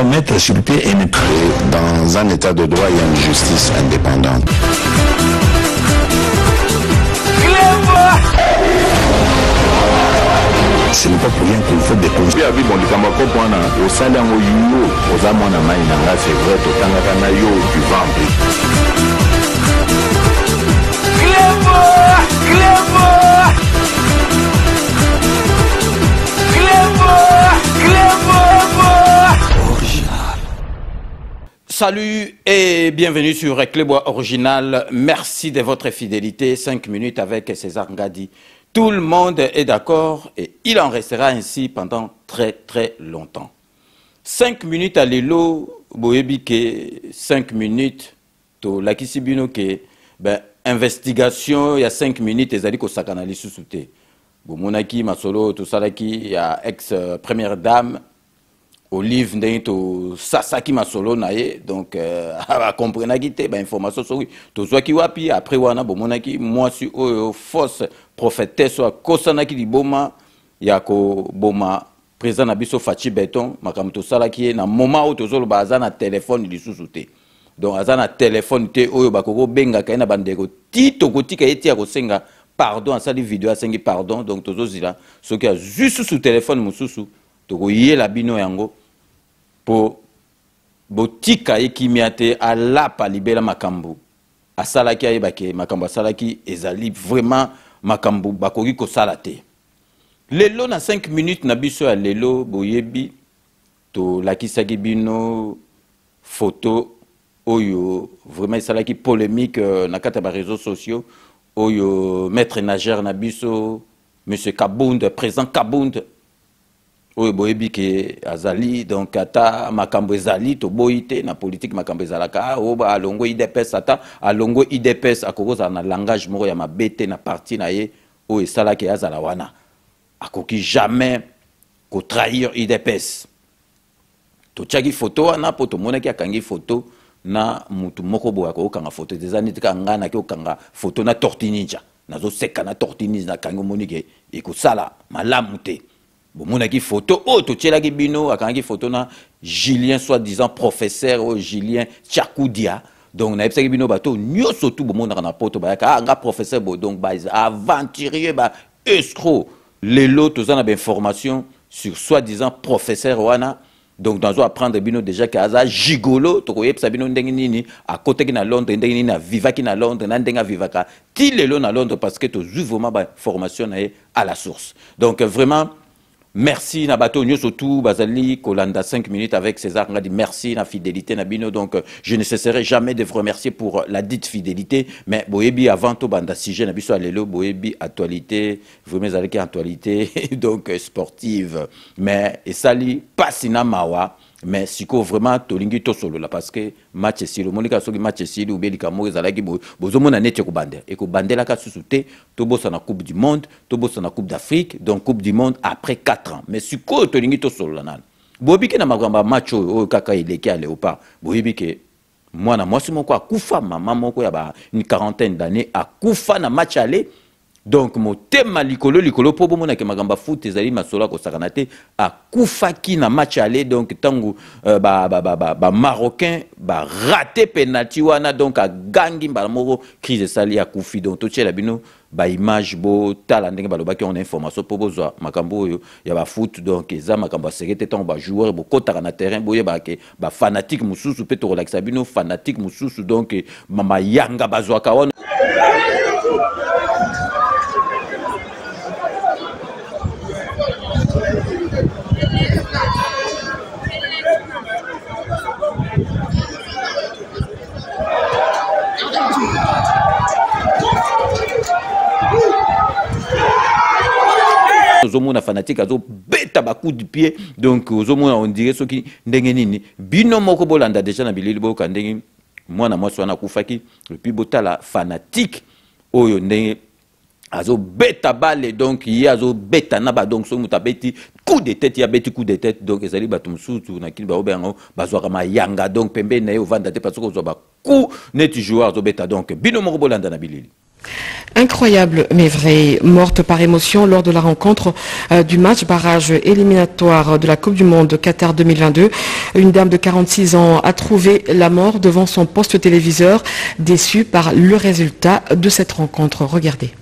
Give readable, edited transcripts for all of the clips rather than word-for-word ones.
doit mettre sur pied une... Dans un état de droit, il y a une justice indépendante. Ce n'est pas pour rien qu'il faut des conseils. Salut et bienvenue sur Reclebois Original. Merci de votre fidélité. 5 minutes avec César Ngadi. Tout le monde est d'accord et il en restera ainsi pendant très longtemps. 5 minutes à l'élo, boyebike, 5 minutes, to lakisibino ke, investigation, il y a 5 minutes, et ko sakanali sous-souté. Monaki, Masolo, tout ça, il y a ex-première dame, Olive Ndento Sasaki Masolo nae donc comprendre guité information sur to soit qui wapi après wana bomonaki moi suis fausse prophétesse soit kosanaki liboma ya ko boma président na biso Fachi Beton makambo to sala ki na moment où tozolo baza na téléphone lisusuté donc azana téléphone te oyo bakoko benga kaina bandeko tito kotika eti ya kosenga pardon asali vidéo asengi pardon donc tozozila ce qui a juste sous téléphone mususu to yela bino yango po botika ekimiate alapa libela makambu asalaki ayebake makambu asalaki ezali vraiment makambu bakoki kosala te lelo na 5 minutes na biso ya lelo boyebi to lakisaki bino photo oyo vraiment esalaki polémique na kati ya ba réseaux sociaux oyo maître nageur na biso monsieur Kabound président Kabound oyo boyebi ke azali donc ata makambo ezali to boyite na politique makambo ezalaka oba alongo IDPS ata alongo IDPS akokoza na langage moko ya mabete na parti na ye oyo esalaki azala wana akoki jamais ko trahir IDPS to tchaki photo wana po to monaki akangi photo na mutu moko boya ko kanga photo des années kanga na ko kanga photo na Tortue Ninja nazo seka na Tortue Ninja kango monike ekosala malamu te Monaki photo, oh, tu as la bino, a photo na Julien, soi-disant professeur, oh, Julien Tchakoudia. Donc, na epsa bino bateau, nyo surtout, bon, on a un pote, un professeur, donc, aventurier, escroc. Les lots, tous en a information sur soi-disant professeur, wana. Donc, dans apprendre bino déjà qu'aza gigolo, to epsa bino ndengi à côté qui na Londres, ndengi na viva qui na Londres, ndenga viva ka. Ti les lots na Londres parce que tu as vraiment formation à la source. Donc, vraiment, merci Nabato surtout Bazali Kolanda 5 minutes avec César Ngadi. Merci la fidélité Nabino. Donc je ne cesserai jamais de vous remercier pour la dite fidélité. Mais Boyebi avant tout banda sujet Nabiso Alelo Boyebi actualité vraiment avec actualité donc sportive. Mais et sali pas sinamawa. Mais si vraiment tolingi to solo là parce que match si le monika soki match si ou bien likamo ezalaki bozomona neti ko bande et ko bandela ka susute to bossa na coupe du monde to bossa na coupe d'Afrique donc coupe du monde après 4 ans mais si ko tolingi to solo là nan bobiki na magamba match o kaka ileki à Léopard bobiki mwana mwasi moko akufa mama moko ya ba une quarantaine d'années akufa na match aller. Donc, mon thème likolo pour mon ke magamba foot ezali masola ko sakanate a koufaki na match aller donc tangu marocain raté penalty wana donc a gangi moko crise sali a koufi donc to tchela bino image bo tala ndenge balobaki on information pour bozwa makambo yo ya ba foot donc eza makambo sekete tangu ba joueur bo kotaka na terrain boye ke fanatique mususu pe to relaxa bino fanatique mususu donc mama yanga bazwa ka wana Ozomona fanatique azo beta ba coup de pied donc ozomona on dirait ce qui ndenge nini bino moko bolanda déjà na bilili boka ndenge mwana mwasi wana kufaki et puis botala fanatique oyo ndenge azo beta balle donc il azo beta na ba donc so mutabeti coup de tête ya beti coup de tête donc ezali batum sutu na kili ba obengo bazwa kama yanga donc pembe na yo vanda te parce que zo ba coup net joueur zo beta donc bino moko bolanda na bilili Incroyable mais vrai, morte par émotion lors de la rencontre du match barrage éliminatoire de la Coupe du Monde Qatar 2022. Une dame de 46 ans a trouvé la mort devant son poste téléviseur, déçue par le résultat de cette rencontre. Regardez.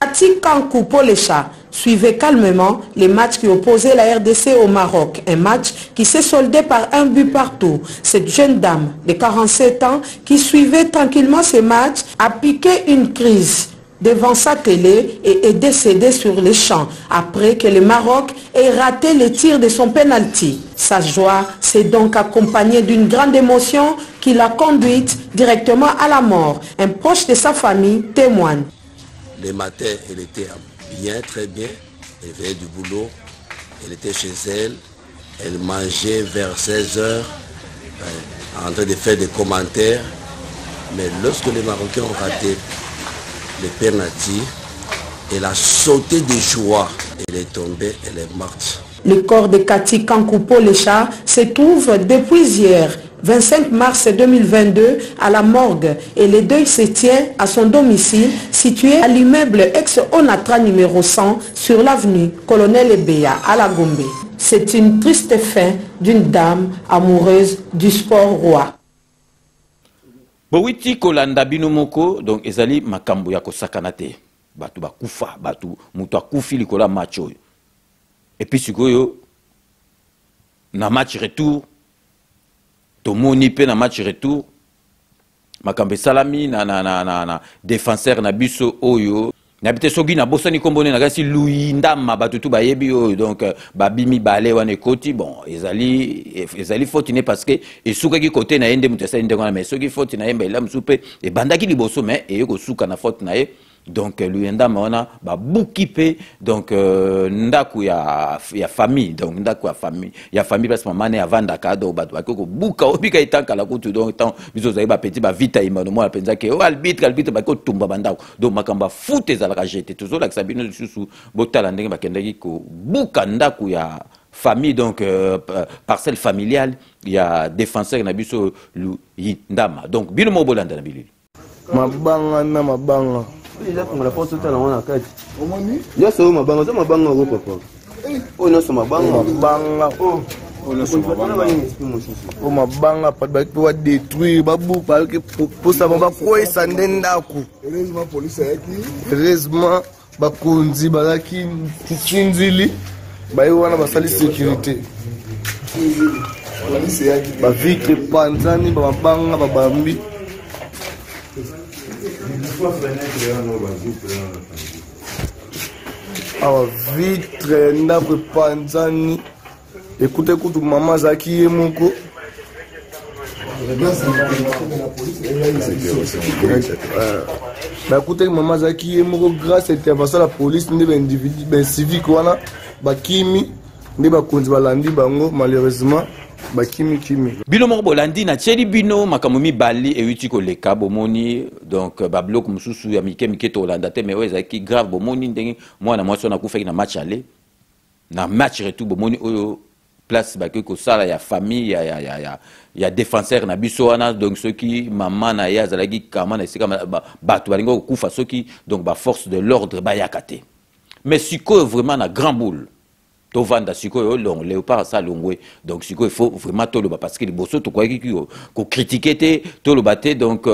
Kati Kankou Polecha suivait calmement les matchs qui opposaient la RDC au Maroc. Un match qui s'est soldé par un but partout. Cette jeune dame de 47 ans qui suivait tranquillement ces matchs a piqué une crise devant sa télé et est décédée sur les champs après que le Maroc ait raté le tir de son penalty. Sa joie s'est donc accompagnée d'une grande émotion qui l'a conduite directement à la mort. Un proche de sa famille témoigne. Le matin, elle était bien, très bien. Elle venait du boulot, elle était chez elle. Elle mangeait vers 16 h, en train de faire des commentaires. Mais lorsque les Marocains ont raté le penalty, elle a sauté de joie. Elle est tombée, elle est morte. Le corps de Kati Kankou Polecha se trouve depuis hier, 25 mars 2022, à la morgue et le deuil se tient à son domicile situé à l'immeuble ex-Onatra numéro 100 sur l'avenue Colonel Ebeya à la Gombe. C'est une triste fin d'une dame amoureuse du sport roi. Bowiti kolanda bino moko donc ezali makambo ya kosakana te batu bakufa batu mutu akufi likola match oyo et puis sikoyo na match retour tomoni pe na match retour makambo salami na défenseur na biso oyo na bité sogi na bosani kombone na kasi luindama batutu bayebi oyo donc babimi bale wana ekoti bon ezali faute ne parce que esuka ki côté na yende mutesa ndenge wana mais soki faute na yemba ila msupe e bandaki liboso mais eyeko suka na faute na ye donc luindama wana babuki pe donc ndaku ya famille donc ndaku ya famille parce que maman ne avanda kado batu bakoko buka obika itanka la kutu donc tant biso za ba petit ba vita imano mo penza ke o arbitre bako tumba bandako donc makamba foot ezalaka jeté toujours la sabino susu botala ndenge bakendaki ko buka ndaku ya famille donc parcelle familiale il y a défenseur na biso luindama donc bino mo bolanda na bilili mabanga na mabanga il a pour la force totale on a quatre ya so mabanga go papa oh non so mabanga oh o mabanga pas ba ko détruire babu parce que pour ça va ko esande ndako heureusement police yaki heureusement bakonzi balaki tsinzili bayi wana basali sécurité ba vitre panzani ba mabanga ba bambi awa vitre ndako panzani écoutez maman zaki yemoko écoutez maman zaki yemoko grâce à l'intervention de la police ndé individu ben civique wana bakimi ndé bakonzi balandi bango malheureusement bakimi bino moko bolandi na tieli bino makambo mibali euti koleka bomoni donc bablok mususu ya mike to olanda te mais oyo ezalaki grave bomoni ndenge mwana mwasi wana akufaki na match aller na match retour bomoni oyo place bakoki kosala ya famille ya défenseur na biso wana donc soki mama na ye azalaki kama na esika bato balingi kokufa soki donc baforce de l'ordre bayaka te mais sikoyo vraiment na grand boule tovanda sikoyo long léopard salongwe donc sikoyo il faut vraiment toloba parce que liboso tokoki ko critiquer te toloba te donc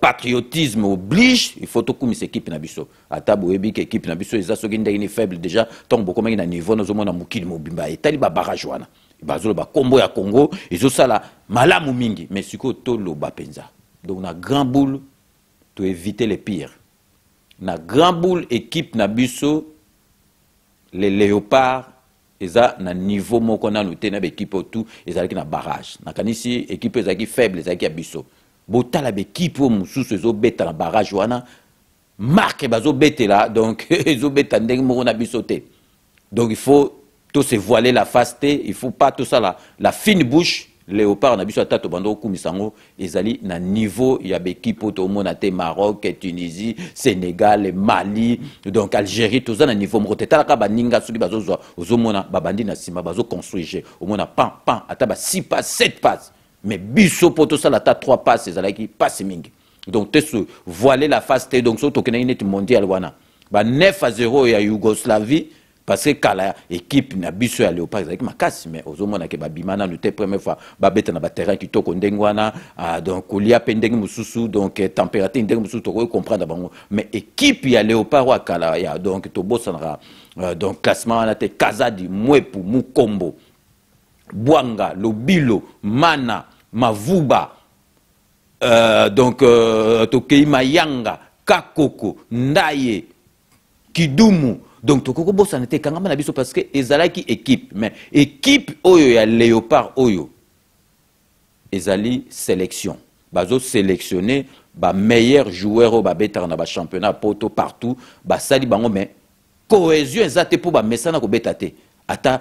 patriotisme oblige il faut tokumisa équipe na biso ata boyebi ke équipe na biso eza soki ndenge ni faible déjà tant bokomaki na niveau nazomona mokili mobimba etali ba barrage wana bazoloba kombo ya Congo ezosala malamu mingi mais sikoyo toloba penza donc na grand boule to éviter les pires na grand boule équipe na biso les léopards eza na niveau moko na luté na équipe tout ezalaki na barrage na kanisi équipe ezalaki faible ezalaki ya biso botala équipe mususu ezobeta na barrage wana marque bazobetela donc ezobeta ndenge moko na biso te donc il faut tout se voiler la face te il faut pas tout ça la fine bouche léopard na biso atato bando okumisango ezali na niveau ya équipe to mona te Maroc, Tunisie, Sénégal, Mali donc Algérie tout ça na niveau moko te talaka baninga soki bazozwa ozomona babandi na sima bazo construire au mona pan ata ba 6 passes 7 passes mais biso poto ça la ta 3 passes ezalaki passe mingi donc te se voiler la face te donc so tokena net mondial wana ba 9-0 ya Yougoslavie parce que kala équipe na biso ya Léopard avec makasi mais ozomona ke ba bimana le première fois ba beta na ba terrain qui toko ndengwana donc olia pendeng mususu donc température ndeng mususu to comprendre bango mais équipe ya Léopard wa kala ya donc to bosanra donc classement na te Kazadi Mwepu Mukombo Bwanga Lobilo Mana Mavuba donc Tokei Mayanga Kakoko Ndaye Kidumu donc tokoko bosana te kangama na biso parce que ezalaki équipe mais équipe oyo ya Léopard oyo ezali sélection bazo sélectionner ba meilleur joueur au ba betar na ba championnat poto partout ba sali bango mais cohésion ezate pour ba mesana ko betate ata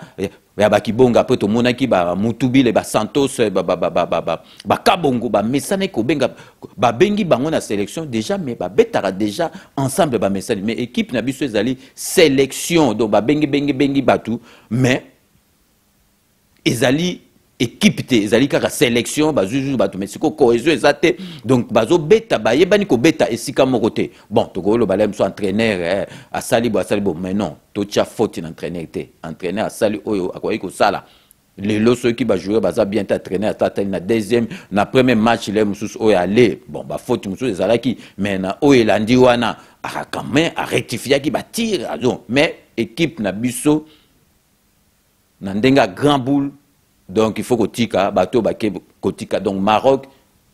ya bakibonga après to monaki ba Mutubile ba Santos ba Kabongo ba mesana ko benga ba bengi bango na sélection déjà mais ba betara déjà ensemble ba mesana mais équipe na biso ezali sélection donc ba bengi batu mais ezali équipe te ezali kaka sélection bazuzu batu mais siko cohésion ezate donc bazo beta ba yebani ko beta esika moko te bon to lo balem so entraîneur asali bo mais non to tia faute d'entraîneur te entraîneur asali oyo akoyi ko sala les lots ceux qui va jouer baza bien entraîné à na deuxième na premier match les mususu oyo aller bon ba faute mususu ezalaki mais na oyo landi wana quand même a rectifier qui ba tire mais équipe na biso na ndenga grand boule. Donc il faut que tika bateau baké kotika donc Maroc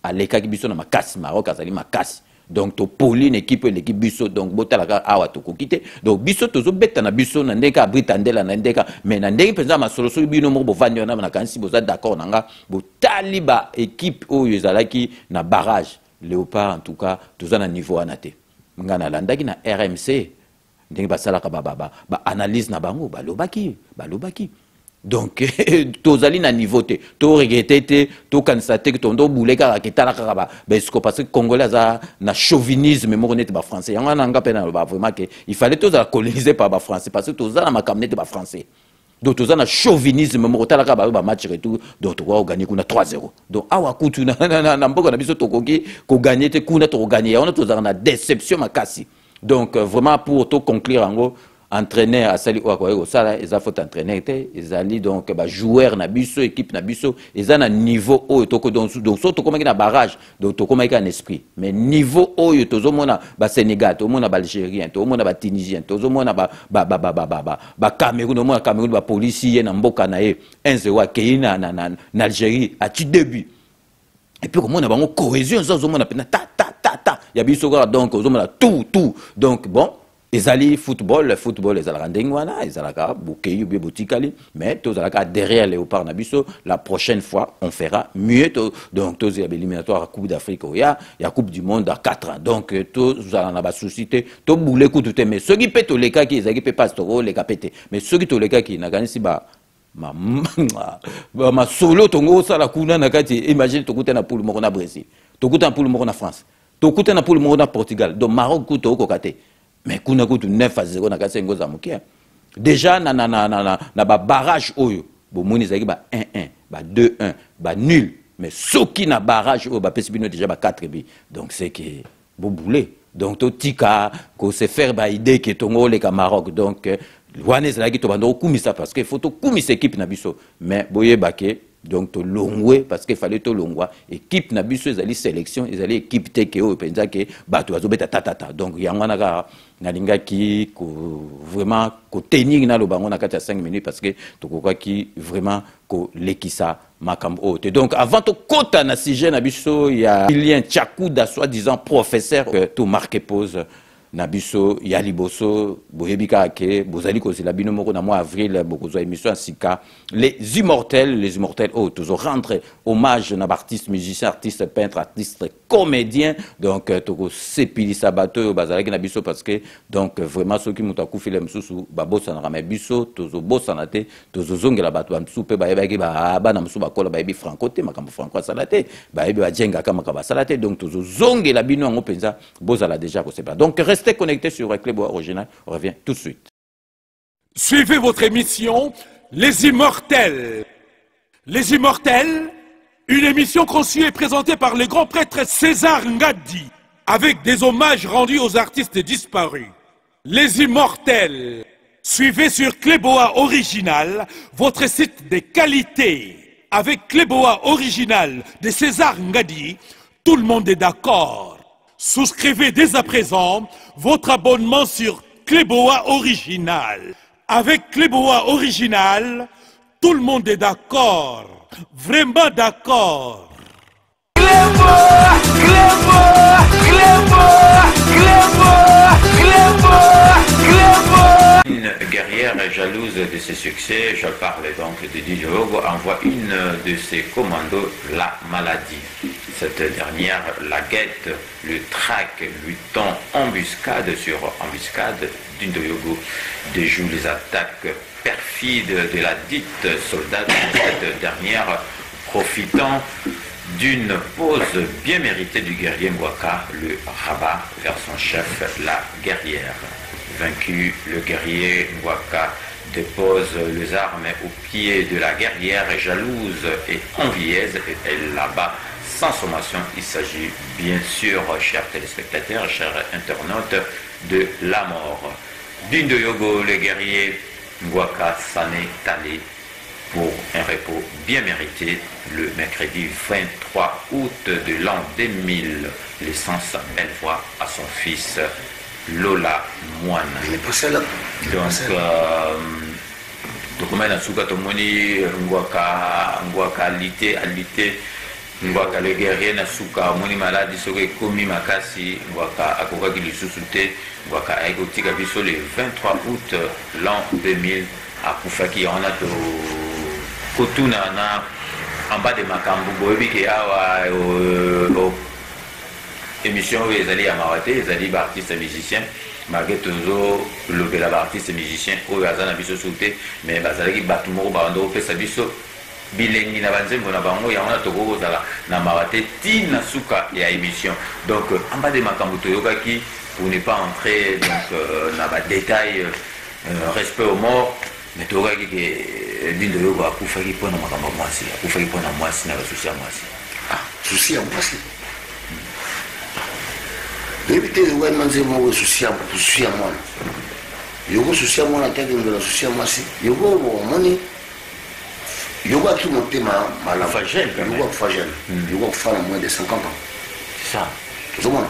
à l'écart biso na makasi Maroc azali makasi donc to poli l'équipe biso donc botalaka awa to kokite donc biso tozo beta na biso na ndeka Britandela na ndeka mais na ndenge penza masolo so bino mo bovandi na kanisi boza d'accord nanga botali ba équipe oyo ezalaki na barrage Léopard en tout cas toza na niveau anate ngana landaki na RMC ndenge basalaka ba analyse na bango balobaki donc tozali na niveau te to regretter te to kanisate que tondo bouleka ka ketala ka ba parce que congolais a na chauvinisme mo connaître ba français yanga nanga pena ba vraiment que il fallait toza coloniser par ba français parce que toza na makamnete ba français donc toza na chauvinisme mo kotala ka ba match retour donc to va gagner kuna 3-0 donc awa kutu na mboko na biso to koki ko gagner te kuna to gagner on toza na déception makasi donc vraiment pour to conclure en gros entraîneur asali oakoyeko sala eza faut entraîneur te ezali donc ba joueur na biso équipe na biso eza na niveau oyo toko donc so tokomaki na barrage donc tokomaki en esprit mais niveau oyo tozomona ba Sénégal tozomona ba Algérien tozomona ba Tunisien tozomona ba Cameroun tozomona Cameroun ba policier na mboka na ye 1-0 akei na Algérie à tout début et puis comment on a bango cohésion ça tozomona pena ta ya biso donc tozomona tout donc bon ezali football ezalaka ndenge wana ezalaka bokeyi bien botikali mais tozalaka derrière Léopard na biso la prochaine fois on fera mieux donc tozi éliminatoire à Coupe d'Afrique ya Coupe du monde à 4 ans donc tozala na ba société to boule kutu te mais ceux qui peut toleka ki ezaki pe pas to leka pété mais ceux qui toleka ki na kanisi ba ma solo tongo sala kuna na kati imagine tokuta na poule moko na Brésil tokuta na poule moko na France tokuta na poule moko na Portugal donc Maroc kuto kokate mais kuna kutu 9-0 na kasi ngoza mukia déjà na ba barrage oyo bo moni zaki ba 1-1 ba 2-1 ba nul mais soki na barrage oyo ba pesibino déjà ba 4 bi donc c'est que bo boulé donc to tika ko se faire ba idée que tongo le Maroc donc wane zaki to bando kumisa parce que faut to kumisa équipe na biso mais boye baké donc to longwe parce qu'il fallait to longwa équipe na biso ezali sélection ezali équipe te ke o penza ke bato azobeta tatata donc yangwana ka na linga ki ko vraiment ko tenir na lo bango na kati ya 5 minutes parce que to koka ki vraiment ko lekisa makambo ote donc avant to kota na sujet na biso ya Julien Tchakuda soi-disant professeur to marquer pause na biso ya liboso boyebika ke bozali ko zela bino moko na mois avril bokozo émission sika les immortels oh toujours rendre hommage na artiste musicien artiste peintre artiste comédien donc toko sepili sabato bazalaki na biso parce que donc vraiment ceux qui mutaku film mususu babosa na mais biso tozo bosa na te tozo zongela bato bamsu pe bayebaki ba na musu bakola bayebi franco te makambo franco salate bayebi ba jenga kama ka salate donc tozo zongela bino ngo penza bozala déjà ko sepa donc restez connectés sur Reclebois Original. On revient tout de suite. Suivez votre émission Les Immortels. Les Immortels, une émission conçue et présentée par le grand prêtre César Ngadi avec des hommages rendus aux artistes disparus. Les Immortels. Suivez sur Cléboa Original votre site des qualités. Avec Cléboa Original de César Ngadi, tout le monde est d'accord. Souscrivez dès à présent votre abonnement sur Cléboa Original. Avec Cléboa Original, tout le monde est d'accord. Vraiment d'accord. Une guerrière jalouse de ses succès, je parle donc de Diogo, envoie une de ses commandos la maladie. Cette dernière la guette, le traque, lui tend embuscade sur embuscade. Diogo déjoue les attaques perfides de la dite soldat. Cette dernière, profitant d'une pause bien méritée du guerrier Ngwaka, le rabat vers son chef, la guerrière. Vaincu, le guerrier Ngwaka dépose les armes aux pieds de la guerrière jalouse et envieuse et elle l'abat sans sommation. Il s'agit bien sûr, chers téléspectateurs, chers internautes, de la mort. Diogo, le guerrier Ngwaka, s'en est allé pour un repos bien mérité le mercredi 23 août de l'an 2000, laissant sa belle voix à son fils Lola Moine. Donc, on a souka tomoni Ngwaka alité Ngwaka le guerrier na souka moni maladi soke komi makasi Ngwaka akoka ki lisusu te Ngwaka aikotika biso le 23 août l'an 2000 akufaki on a to kotuna na en bas de makambu boyebi ke awa émission où ils allaient à Maraté, ils allaient artistes et musiciens, malgré toujours le artiste et musicien, où ils allaient à Bisso sauté, mais ils allaient à Batumo, Bando, Pesa Bisso, Bilengi, Navanzem, Bonabango, Yana Togo, na Maraté, Tina Souka et à émission. Donc, en bas de Makambuto Yogaki, pour ne pas entrer dans les détails, respect aux morts, mais Togaki, Bindo Yoga, Koufaki Pona Makamboasi, Koufaki Pona Moasi, n'a pas souci à Moasi. Ah, souci à Moasi. Éviter les ouais manger moi souci à moi. Yogo souci à moi la tête de la souci à moi si. Yogo moni. Yogo qui monte ma Fagel. Yogo Fagel. Yogo fait moins de 50 ans. C'est ça. Tout le monde.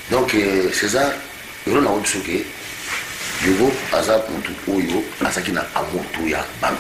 Donc César, Yogo n'a pas souké. Yogo azar pour tout Oyo, azaki na amour tout ya bang.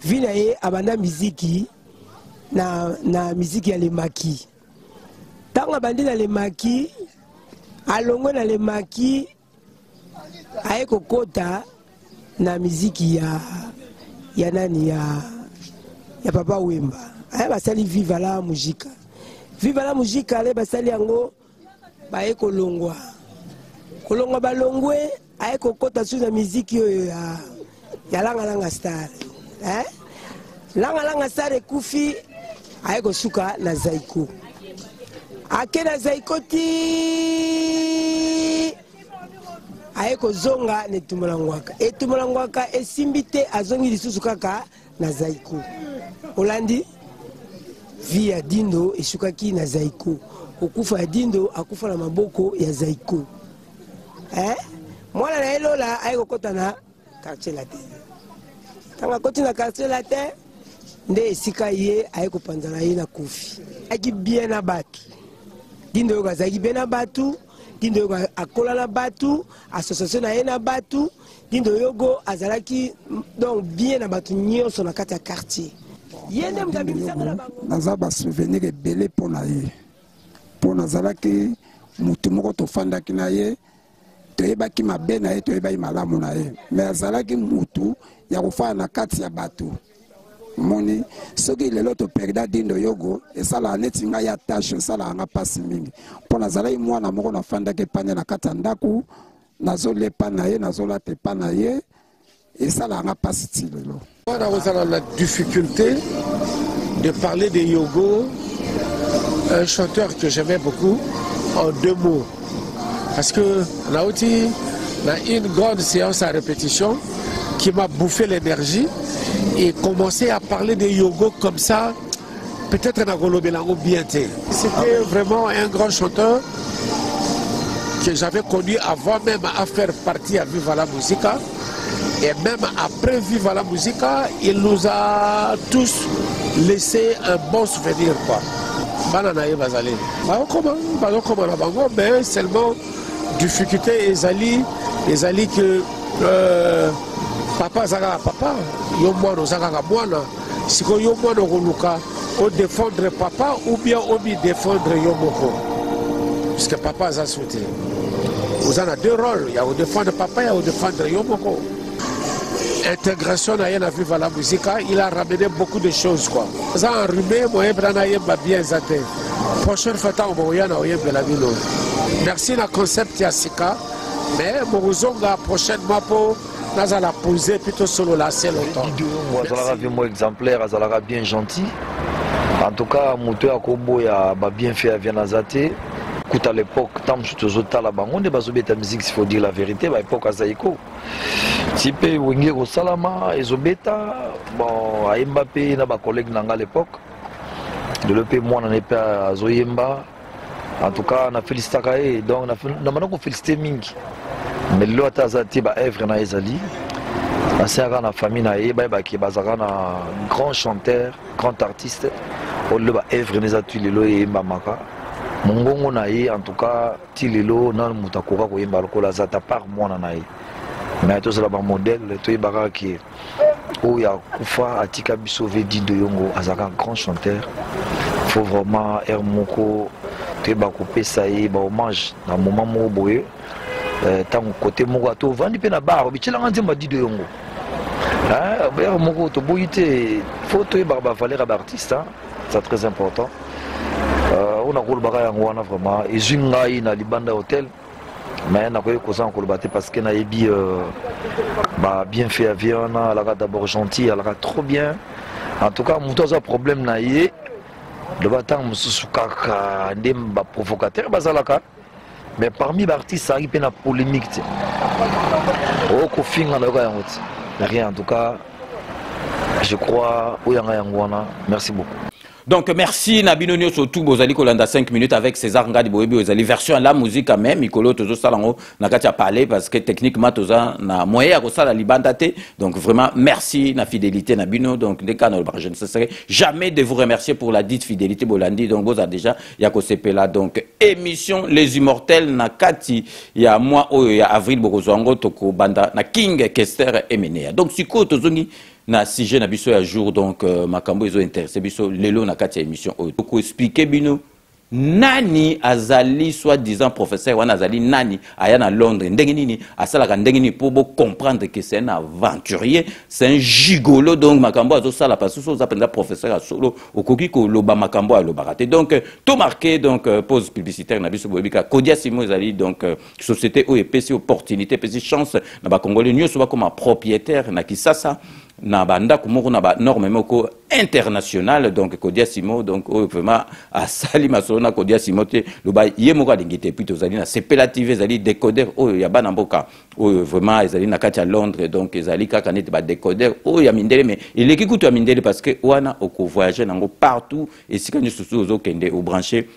Vinaye abanda miziki na miziki ya lemaki. Tanga bandi na lemaki, alongo na lemaki, aye kokota na miziki ya nani ya Papa Wemba. Aye basali Viva la Mujika. Viva la Mujika ale basali yango baye kolongwa. Kolongwa balongwe aye kokota su na miziki oyo ya langa star. Langa star ekufi aye kosuka na Zaiko. Ake na Zaiko ti aye kozonga ne Tumulangwaka. E Tumulangwaka esimbi te azongi lisusu kaka na Zaiko. Olandi via Dindo esukaki na Zaiko. Okufa ya Dindo akufa na maboko ya Zaiko. Mwana na Elola aye kokota na quartier latin. Tanga koti na quartier latin nde esika ye aye kopanzana ye na kufi. Aki bien na batu. Dindo yoga zaki bien na batu. Dindo yoga akola na batu. Association na ye na batu. Dindo yogo azalaki donc bien na batu nyonso na kati ya quartier. Yende mzabi misaka na bango. Naza ba souvenir ebele pona ye. Pona zalaki mutu moko to fandaki na ye. Toyebaki mabe na ye toyebaki malamu na ye. Mais azalaki mutu ya kofana na kati ya batu. moni soki lelo to perda dindo yogo esala neti ngai ya tâche esala nga pasi mingi mpo nazalaki mwana moko nafandaki epane na kati ya ndako nazolepa na ye nazolata epa na ye esala nga pasi ti lelo. On a la difficulté de parler de Yogo, un chanteur que j'aimais beaucoup, en 2 mots. Parce que là aussi, on a une grande séance à répétition qui m'a bouffé l'énergie et commencé à parler de Yogo comme ça, peut-être dans Golo Belango bien. C'était vraiment un grand chanteur que j'avais connu avant même à faire partie à Viva la Musica. Et même après Viva la Musica, il nous a tous laissé un bon souvenir, quoi. Mais seulement difficulté ezali que papa zaka papa yo mwana zaka mwana siko yo mwana koluka o défendre papa ou bien o mi défendre yo moko parce que papa a sauté. Vous en avez 2 rôles, il y a au défendre papa et au défendre yo moko. Intégration na yena Viva la Musica, il a ramené beaucoup de choses, quoi. Ça a enrhumé, moi brana yemba bien zate. Prochaine fois on va yena oyemba la ville. Merci la concept Yassika, mais Moruzonga prochainement pour nous allons poser plutôt solo là c'est longtemps. Azalaka vraiment exemplaire, azalaka bien gentil. En tout cas, moto akobo ya ba bien fait à Vianazate. À l'époque, tant que je suis à la banque, on est basé sur la musique, il faut dire la vérité, à l'époque, à Zaïko. Si peu Wengero Salama, Ezobeta, bon, à Mbappé, na ba collègue à l'époque. De l'EP, moi, on n'est pas à Zoyemba. En tout cas, on a félicité Kaye, donc on a félicité Mingi. Mais l'autre a zati, bah, Evre na Ezali. La sœur na famille na Eba, qui est basara na grand chanteur, grand artiste. On le ba Evre na Ezali, le et Mbamaka. Mongongo naïe en tout cas tilelo na mutakura ko yemba lokola zata par mwana naïe mais to sala ba modèle to yebaka ki o ya kufa atika biso vedi de yongo azaka grand chanteur faut vraiment moko to yeba ko pesa ye ba hommage na moment mo boye tant côté moko to vandi pe na bar bitela nzemba di de yongo ba moko to boyite faut to yeba ba valeur ba artiste c'est très important. On a vraiment et na libanda hôtel mais na koy ko sans parce que na yebi bien fait avion la d'abord gentil elle a trop bien en tout cas mon un problème na yé le batang mususu kaka ndem ba provocateur bazalaka mais parmi les artistes ça arrive na polémique o ko finga na ka rien en tout cas je crois oyanga yangwana merci beaucoup. Donc merci Nabino Nyo surtout bozali kolanda 5 minutes avec César Ngadi Boyebi bozali version la musique quand même Mikolo tozo salango nakati parler parce que techniquement toza na moyen ko sala libanda te donc vraiment merci na fidélité Nabino donc des canaux je ne cesserai jamais de vous remercier pour la dite fidélité Bolandi donc vous a déjà ya ko sepela donc émission Les Immortels nakati ya mois ya avril bokozwango toko banda na King Kester Emenea donc siko tozongi na sujet na biso ya jour donc makambo ezo intéressé biso lelo na kati ya émission oyo ko expliquer bino nani azali soi-disant professeur wana azali nani aya na Londres ndenge nini asalaka ndenge nini pour comprendre que c'est un aventurier c'est un gigolo donc makambo azo sala parce que so za penda professeur solo okoki ko loba makambo a loba raté donc tout marqué donc pause publicitaire na biso boyebika Kodia Simo ezali donc société o epesi opportunité epesi chance na ba congolais nyoso ba comme propriétaire na Kisasa na banda kumoko na ba norme moko international donc Kodia Simo donc vraiment a sali masona Kodia Simo te le ba yemoko alingite puis tozali na sepelative ezali décodeur oyo ya bana mboka oyo vraiment ezali na kati ya Londres donc ezali kaka net ba décodeur oyo ya mindele mais il est kutu ya mindele parce que wana oko voyager nango partout et sikani susu ozo kende au branché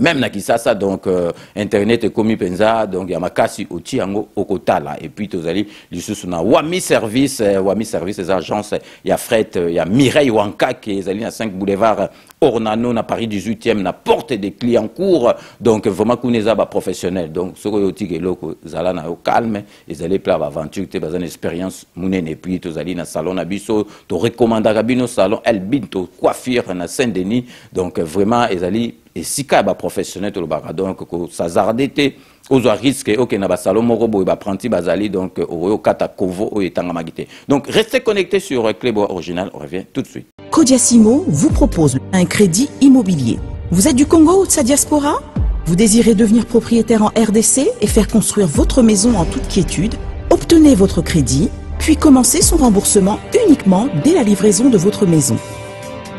même na Kisasa donc internet komi penza donc ya makasi oti yango okotala et puis tozali lisusu na Wami service les agences ya fret ya Mireille Wanka qui ezali na 5 boulevard Ornano na Paris 18e na porte des Clignancourt donc vraiment kuneza ba professionnel donc soko yoti keloko zala na yo calme ezali pla ba aventure te bazana expérience munene et puis tozali na salon na biso to recommandaka bino salon El Binto coiffure na Saint-Denis donc vraiment ezali et si ka ba professionnel to le baka donc ko sazardete ozo risque OK na ba salon moko boy ba prenti bazali donc oyo kata kovo o etanga magité. Donc restez connectés sur Clébois Original, on revient tout de suite. Codiasimo vous propose un crédit immobilier. Vous êtes du Congo ou de sa diaspora? Vous désirez devenir propriétaire en RDC et faire construire votre maison en toute quiétude? Obtenez votre crédit, puis commencez son remboursement uniquement dès la livraison de votre maison.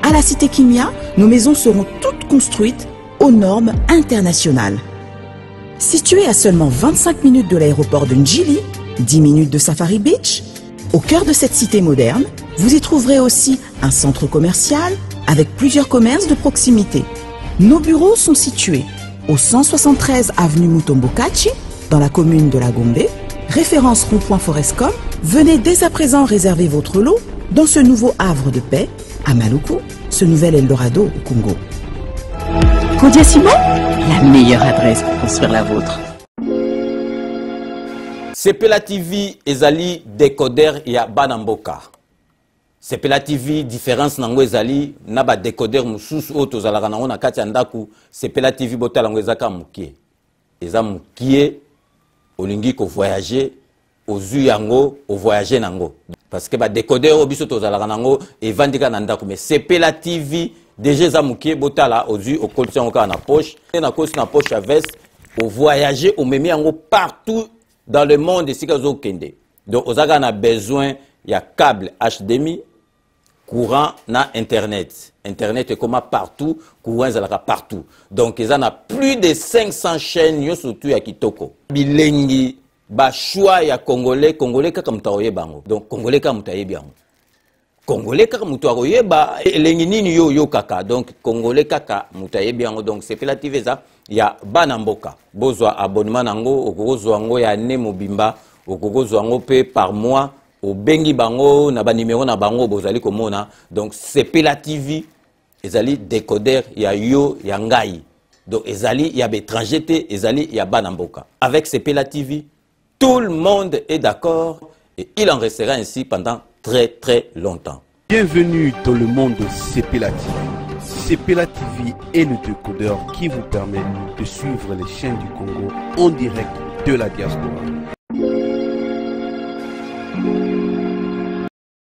À la Cité Kimia, nos maisons seront toutes construites aux normes internationales. Située à seulement 25 minutes de l'aéroport de Njili, 10 minutes de Safari Beach, au cœur de cette cité moderne, vous y trouverez aussi un centre commercial avec plusieurs commerces de proximité. Nos bureaux sont situés au 173 avenue Mutombokachi, dans la commune de la Gombe, référence rond-point Forescom. Venez dès à présent réserver votre lot dans ce nouveau havre de paix à Maluku, ce nouvel Eldorado au Congo. Codiasimo, la meilleure adresse pour construire la vôtre. Sepela TV ezali décodeur ya Banamboka. Sepela TV différence nango ezali na ba décodeur mususu o tozalaka nango na kati ya ndaku. Sepela TV botala ngo ezaka mukie. Eza mukie olingi ko voyager ozu yango o voyager nango. Parce que ba décodeur obiso tozalaka nango evandika na ndaku mais Sepela TV déjà eza mukie botala ozu o kolti yango ka na poche na kosi na poche à veste o voyager o memi yango partout dans le monde ici kazo kende. Donc on a besoin il y a câble HDMI, courant na internet. Internet est comme partout, courant zalaka partout. Donc ils en a plus de 500 chaînes yo surtout ya kitoko. Bilengi ba choix ya congolais kaka mutaoye bango. Donc congolais kaka mutaye bango. Congolais kaka mutaoye ba elengi nini yo kaka. Donc congolais kaka mutaye bango. Donc c'est Sepela TV ça. Il y a Banamboka. Bozwa abonnement nango, okozwa ngo ya ne mobimba, okozwa ngo pe par mois, au bengi bango na ba numéro na bango bozali komona. Donc Sepela TV ezali décodeur ya yo ya ngai. Donc ezali ya bétranger te, ezali ya Banamboka. Avec Sepela TV, tout le monde est d'accord et il en restera ainsi pendant très très longtemps. Bienvenue dans le monde de Sepela TV. Sepela TV est le décodeur qui vous permet de suivre les chaînes du Congo en direct de la diaspora.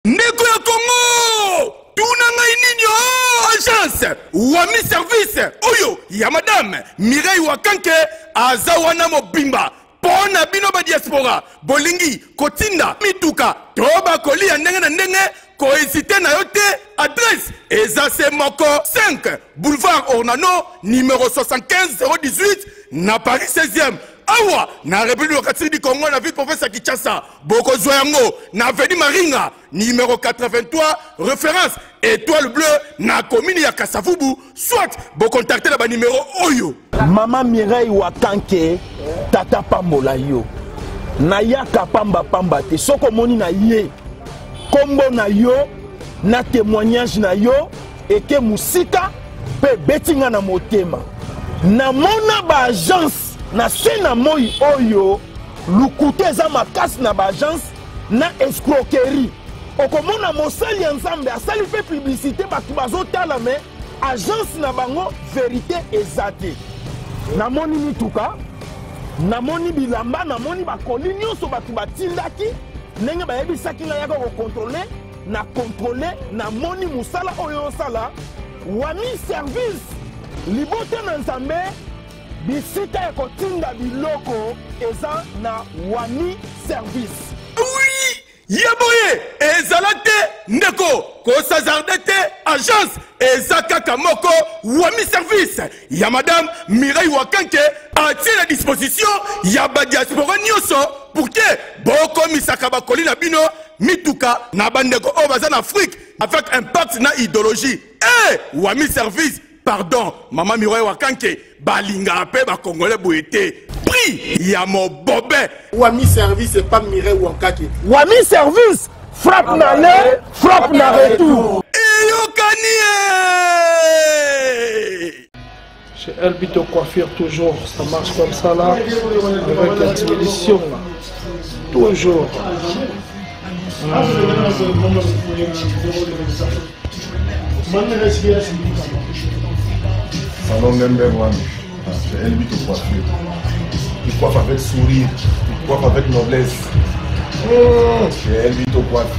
Ndeko ya Congo, tunanga ininyo agence Wami service oyo ya madame Mireille Wakanke azawana mobimba pona bino ba diaspora bolingi kotinda mituka toba kolia ndenge na ndenge cohésité na yote adresse Ezase Moko 5 boulevard Ornano numéro 75 018 na Paris 16e awa na République démocratique du Congo na ville province ya Kinshasa boko zoyango na avenue Maringa numéro 83 référence étoile bleue na commune ya Kasavubu soit bo contacter la ba numéro oyo Maman Mireille Wakanke tata pambola yo na yaka pamba pamba te soko moni na ye kombo na yo na témoignage na yo eke musika pe betinga na motema na mona ba agence na sena moi oyo lukute za makasi na ba agence na escroquerie okomona mosali ya nzambe asali fe publicité batu bazotala me agence na bango vérité ezate na moni mituka na moni bilamba na moni bakoli nyonso batu batindaki ndenge bayebisaki nga yaka kokontrole na kontrole na moni musala oyo osala Wami service libote na nzambe bisika ya kotinda biloko eza na Wami service. Oui, yaboye ezalate ndeko kosazardete agence ezakaka moko Wami service ya madame Mireille Wakanke atie la disposition ya ba diaspora nyonso pour que boko misaka bakoli na bino mituka na bandeko o baza na Afrique avec impact na idéologie Wami service pardon maman Mireille Wakanke balinga pe ba congolais boyete prix ya mobobe Wami service et pas Mireille Wakanke Wami service frappe na l'air frappe na retour chez Elbito Coiffure toujours ça marche comme ça là avec l'expédition là toujours Salon Lemberwan, c'est elle qui coiffe. Il coiffe avec sourire, il coiffe avec noblesse. C'est elle qui coiffe.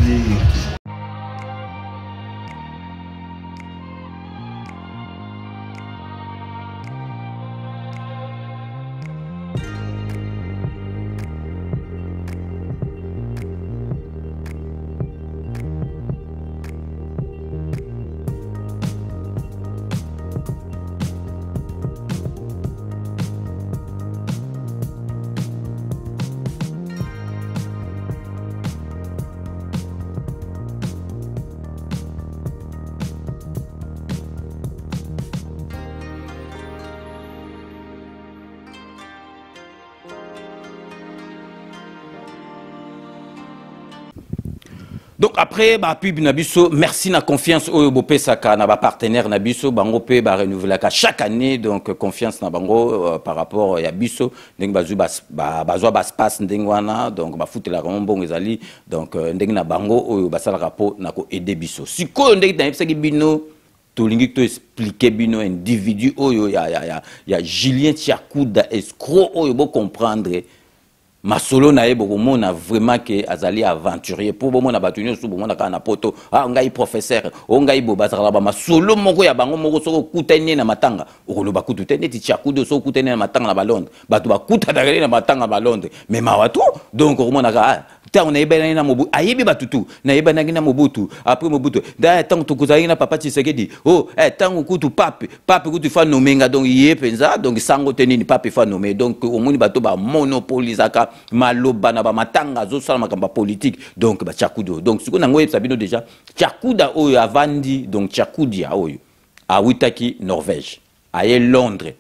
Donc après, bah, pub Nabiso, merci na confiance au Bopé Saka, na partenaire Nabiso, bango pe ba renouveler chaque année, donc confiance na bango par rapport à Biso, donc bazu bazwa baspace ndengwana, donc ba foute la bon ezali, donc ndeng na bango o basala rapport na ko aider Biso. Siko ndeng na epsaki bino to lingi to expliquer bino individu oyo ya Julien Tchakouda escroc oyo bo comprendre. Masolo na ebo mona vraiment que azali aventurier pour bomona batunyo sou bomona kana poto ah ngai professeur o ngai bo bazala ba masolo moko ya bango moko soko kutene na matanga okoloba kututene ti Tchakouda soko kutene na matanga na balonde batu bakuta dalé na matanga balonde mais mawatu donc omona ka ta on ayeba na mobu ayebi batutu na yeba na mobutu après mobutu da tant to kozali na papa Tshisekedi oh tant kutu pape kutu fa nomenga donc yé penza donc sango tenini pape fa nomé donc omoni bato ba monopolisaka maloba na ba matanga zo sala makamba politique donc ba Tchakouda donc siko nango yebisa bino déjà Tchakouda oyo avandi donc Tchakoudia oyo a witaki Norvège aye Londres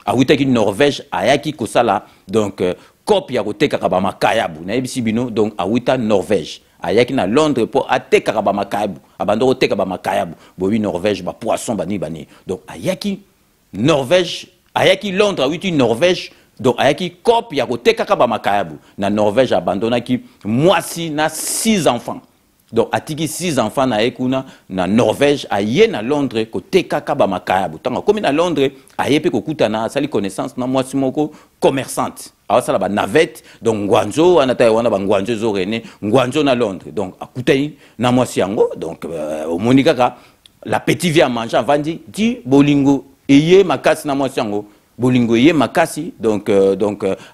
a witaki Norvège ayaki kosala donc copie ya koteka ba makayabu na yebisi bino donc a wita Norvège ayaki na Londres pour ateka ba makayabu abando koteka ba makayabu bobi Norvège ba poisson bani donc ayaki Norvège ayaki Londres a witi Norvège donc ayaki copie ya koteka ba makayabu na Norvège abandonaki mwasi na 6 enfants donc atiki 6 enfants na ekuna na Norvège aye na Londres koteka ba makayabu tanga comme na Londres aye pe kokuta na sali connaissance na mwasi moko commerçante awasala ba navette donc ngwanzo anata wana ba ngwanzo zo rene ngwanzo na Londres donc akutai na mwasi yango donc omonikaka la petite vie à manger vandi di bolingo eye makasi na mwasi yango bolingo ye makasi donc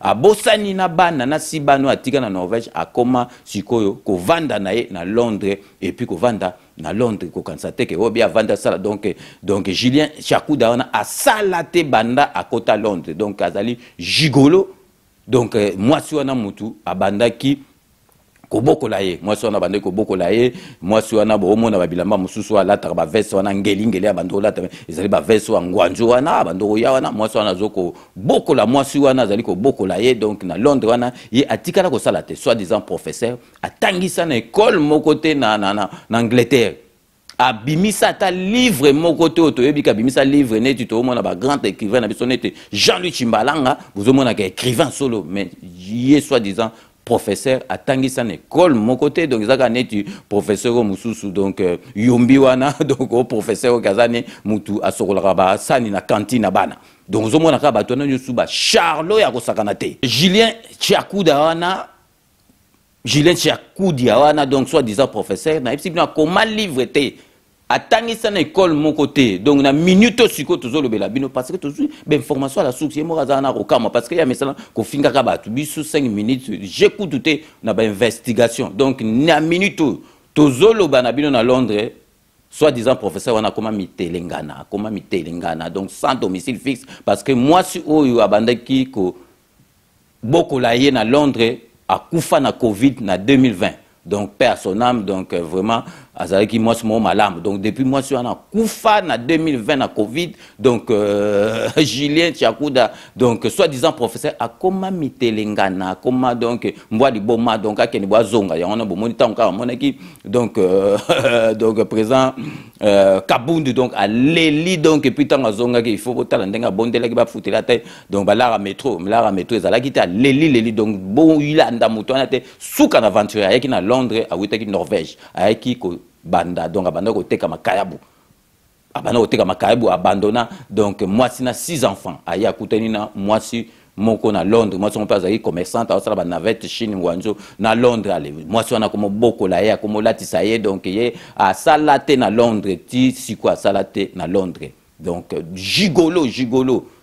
abosani na bana na sibano atika na Norvège akoma sikoyo ko vanda na ye na Londres et puis ko vanda na Londres ko kansate ke obi vanda sala donc Julien Tchakouda wana asalate banda akota Londres donc azali gigolo donc mwasi wana mutu abandaki kobokola ye mwasi wana bande kobokola ye mwasi wana bomona babilamba mususu alata ba veste wana ngeli abando lata ezali ba veste wa ngwanjo wana abando ya wana mwasi wana zoko bokola mwasi wana azali ko bokola ye donc na Londres wana ye atikala ko sala te soit disant professeur atangisa na école mokote na Angleterre abimisa ta livre mokote otoyebika bimisa livre neti to mona ba grand écrivain na biso neti Jean-Louis Chimbalanga vous mona ka écrivain solo mais ye soit disant professeur atangisa na école mon côté donc zaka neti professeur o mususu donc yombi wana donc o professeur kazane mutu asokola ba sani na cantine bana donc zomona ka bato na nyosu ba Charlo ya kosakana te Julien Tchakouda wana donc soit disant professeur na ipsi bina comment livre te atangisa na école mon côté donc na minute siko tozo lobela bino parce que tozo ben information à la source mo razana ko kama parce que ya mesala ko finga ka batu biso 5 minutes j'écoute tout na ba investigation donc na minute tozo loba na bino na Londres soit disant professeur wana comment mitelengana donc sans domicile fixe parce que moi si oyo abandaki ko bokola ye na Londres akufa na Covid na 2020 donc père son âme donc vraiment azalaki moi ce moment malam donc depuis moi sur na kufa na 2020 na Covid donc Julien Tchakouda donc soi-disant professeur a comment mitelengana comment donc mbwa di boma donc akeni bwa zonga ya on a bomoni tanka monaki donc donc présent Kabundu donc à Leli donc et puis tanga zonga il faut botala ndenga bondela ki ba futela te donc ba la métro ezalaki ta Leli donc bon ilanda muto na te suka na aventure ayaki na Londres a witaki Norvège ayaki ko banda donc abanda ko teka makayabu abana oteka makaibu abandonna donc moi si na 6 enfants aya kuteni na moi si moko na Londres moi son père azali commerçante asala ba navette Chine ngwanzo na Londres ale moi si wana komo boko la ya komo latisa ye donc ye asala te na Londres ti siko asala te na Londres donc gigolo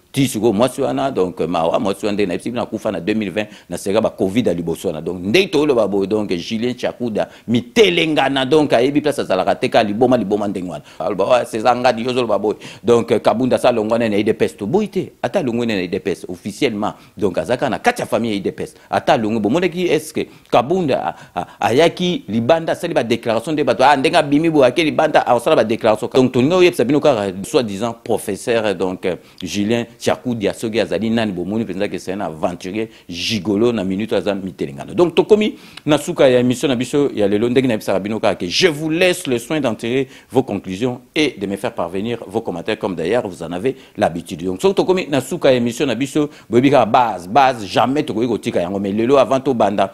Tisugo Moswana donc mawa Moswande na ipsi na kufa na 2020 na sera ba Covid à Liboswana donc ndeito lo babo donc Julien Chakuda mitelengana donc ayebi place za la rateka liboma ndengwana alba sezanga di yozolo babo donc Kabunda sa longwana na IDPS to boité ata longwana na IDPS officiellement donc azaka na katia famille IDPS ata longo bomone ki est-ce que Kabunda ayaki libanda sali ba déclaration de bato ndenga bimi bo akeli libanda a sala ba déclaration donc toninga yebsa bino ka soi-disant professeur donc Julien Chakudia sogi azali nani bomoni penza que c'est un aventurier gigolo na minute azam mitelengano donc tokomi na suka ya émission na biso ya lelo ndenge na bisara bino ka que je vous laisse le soin d'en tirer vos conclusions et de me faire parvenir vos commentaires comme d'ailleurs vous en avez l'habitude donc so tokomi na suka ya émission na biso bobika base jamais tokoki kotika yango mais lelo avant to banda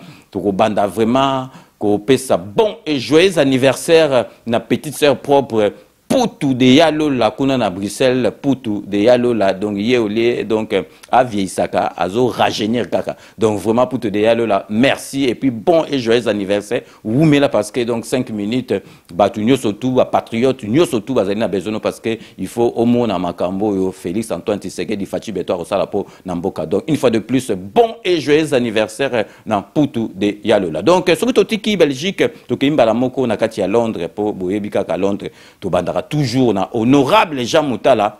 vraiment ko pesa bon et joyeux anniversaire na petite sœur propre Poutou de Yalo la kuna na Bruxelles, Poutou de Yalo la donc yéolé donc à Vieillissaka, azo rajeunir kaka. Donc vraiment Poutou de Yalo la merci et puis bon et joyeux anniversaire. Vous mais là parce que donc 5 minutes batunyo surtout ba patriote nyo surtout bazali besoin parce que il faut au moins na makambo yo Félix Antoine Tshisekedi Fachi Beto osala po na mboka. Donc une fois de plus bon et joyeux anniversaire na Poutou de Yalo la. Donc surtout tiki Belgique to kimba la moko na kati ya Londres po boyebika ka Londres to bandara toujours na honorable Jean Moutala.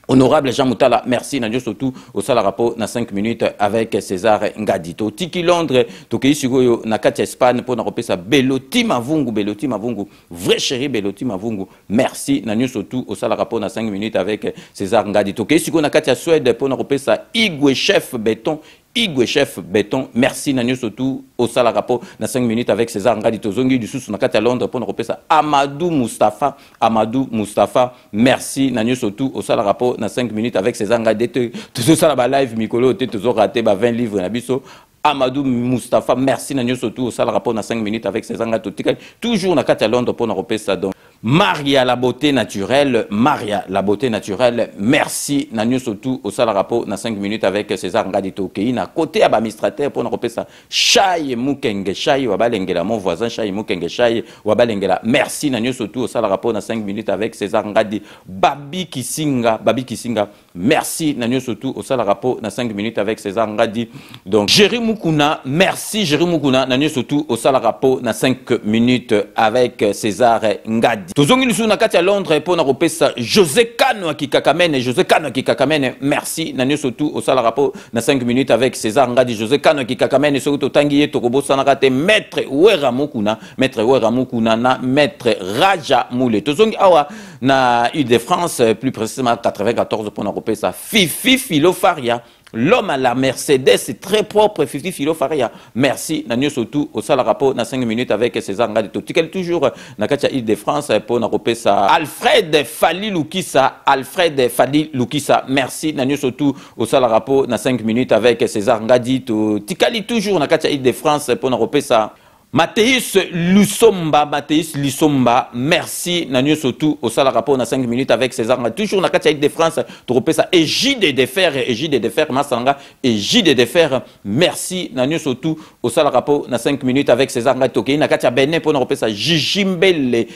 Honorable Jean Moutala, merci Nadio surtout au sala rapport na 5 minutes avec César Ngadito. Tiki Londres, toki sigo na kati Espagne pour na repesa Beloti Mavungu, vrai chéri Beloti Mavungu. Merci Nadio surtout au sala rapport na 5 minutes avec César Ngadito. Toki sigo na kati Suède pour na repesa Igwe Chef Béton. Igwe Chef Béton, merci Nanyo surtout au sala rapport na 5 minutes avec César Ngadito Zongi du sous na kati Londres pour nous repérer Amadou Mustafa, merci Nanyo surtout au sala rapport na 5 minutes avec César Ngadito tout ça la live Mikolo te toujours raté 20 livres na biso Amadou Mustafa, merci Nanyo surtout au sala rapport na 5 minutes avec César Ngadito toujours na kati Londres pour nous repérer donc Maria la beauté naturelle, merci Nanyo surtout au sala rapport na 5 minutes avec César Ngadito Keina côté administrateur pour nous repérer ça Chai Mukenge Chai Wabalengela mon voisin Chai Mukenge Chai Wabalengela merci Nanyo surtout au sala rapport na 5 minutes avec César Ngadi Babi Kisinga merci Nanyo surtout au sala rapport na 5 minutes avec César Ngadi donc Jerry Mukuna merci Jerry Mukuna Nanyo surtout au sala rapport na 5 minutes avec César Ngadi tozongi sous na kati à Londres pour na repesa José Kano qui kakamene merci Nanyo surtout au sala rapport na 5 minutes avec César Ngadi José Kano qui kakamene surtout tangiye tokobosa na kate maître Wera Mukuna na maître Raja Moule tozongi awa na Île-de-France plus précisément 94 pour na repesa Fifi Filofaria. L'homme à la Mercedes, c'est très propre, Fifi Filofaria. Merci, Nanyo surtout au sala rapport na 5 minutes avec César Ngadito. Tikel toujours na katia Île-de-France pour na repesa Alfred Fali Lukisa. Merci, Nanyo surtout au sala rapport na 5 minutes avec César Ngadito. Tikali toujours na katia Île-de-France pour na repesa Mathéus Lissomba, merci Nanyo surtout au sala rapport na 5 minutes avec César toujours na katia de France to repesa Égide de fer Masanga Égide de fer merci Nanyo surtout au sala rapport na 5 minutes avec César Ngatoke na katia Benin pour na repesa Jimbele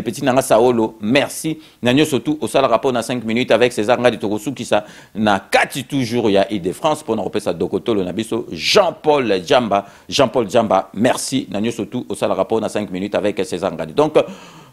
petit nanga Saolo merci Nanyo surtout au sala rapport na 5 minutes avec César Ngadito Sukisa na kati toujours ya de France pour na repesa Dokotolo na biso Jean-Paul Djamba merci Nanyo surtout au sala rapport na 5 minutes avec César Ngadi. Donc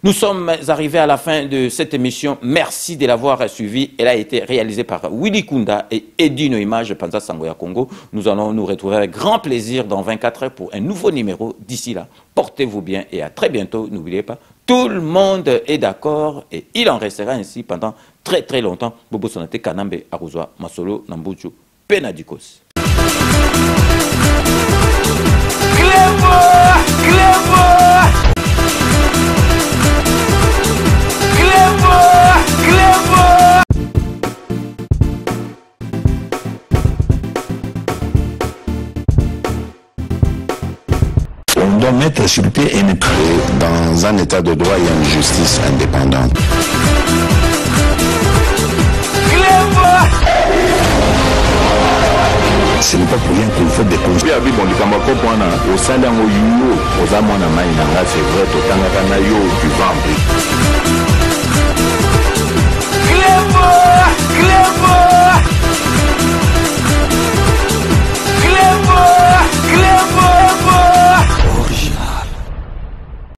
nous sommes arrivés à la fin de cette émission. Merci de l'avoir suivi. Elle a été réalisée par Willy Kunda et Edino Image Panza Sangoya Congo. Nous allons nous retrouver avec grand plaisir dans 24 heures pour un nouveau numéro. D'ici là, portez-vous bien et à très bientôt. N'oubliez pas, tout le monde est d'accord et il en restera ainsi pendant très très longtemps. Bobo Sonate Kanambe Aruzwa Masolo Nambuju Penadikos. On doit mettre sur pied une... Dans un état de droit, il y a une justice indépendante. Ce n'est pas pour rien qu'il faut des conseils. Au sein d'un OYO, aux amants à Maïnanga, c'est vrai, au Tangaranayo, du ventre. Clébo!